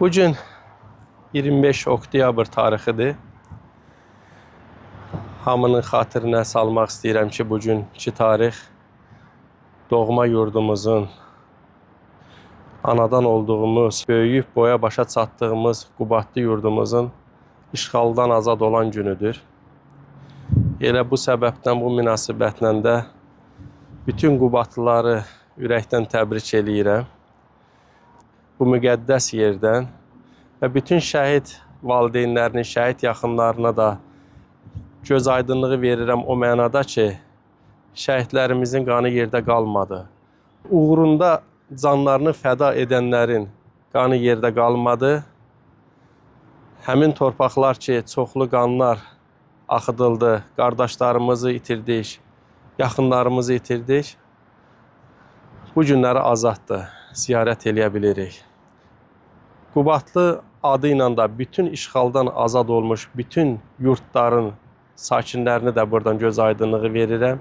Bugün 25 oktyabr tarixidir. Hamının xatirinə salmaq istəyirəm ki, bugünkü tarix doğma yurdumuzun, anadan olduğumuz, böyüyüb boya başa çatdığımız Qubadlı yurdumuzun işğaldan azad olan günüdür. Elə bu səbəbdən, bu münasibətlə də bütün Qubadlıları ürəkdən təbrik eləyirəm. Bu müqəddəs yerdən və bütün şəhid valideynlərinin, şəhid yaxınlarına da göz aydınlığı verirəm o mənada ki, şəhidlərimizin qanı yerdə qalmadı. Uğrunda canlarını fəda edənlərin qanı yerdə qalmadı. Həmin torpaqlar ki, çoxlu qanlar axıdıldı, qardaşlarımızı itirdik, yaxınlarımızı itirdik. Bu günləri azaddır, ziyarət eləyə bilirik. Qubadlı adı ilə də bütün işğaldan azad olmuş bütün yurtların sakinlərini də buradan göz aydınlığı verirəm.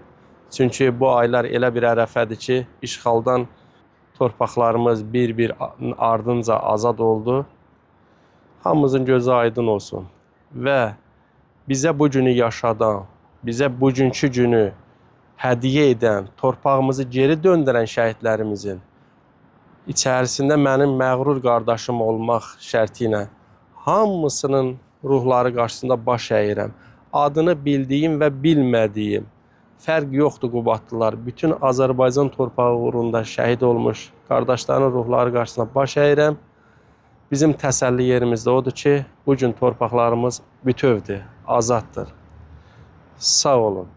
Çünki bu aylar elə bir ərəfədir ki, işğaldan torpaqlarımız bir-bir ardınca azad oldu. Hamımızın gözü aydın olsun və bizə bu günü yaşadan, bizə bugünkü günü hədiyyə edən, torpağımızı geri döndürən şəhidlərimizin içərisində mənim məğrur qardaşım olmaq şərti ilə hamısının ruhları qarşısında baş əyirəm. Adını bildiyim və bilmədiyim fərq yoxdur Qubadlılar. Bütün Azərbaycan torpağı uğrunda şəhid olmuş qardaşların ruhları qarşısında baş əyirəm. Bizim təsəlli yerimizdə odur ki, bugün torpaqlarımız bütövdür, azaddır. Sağ olun.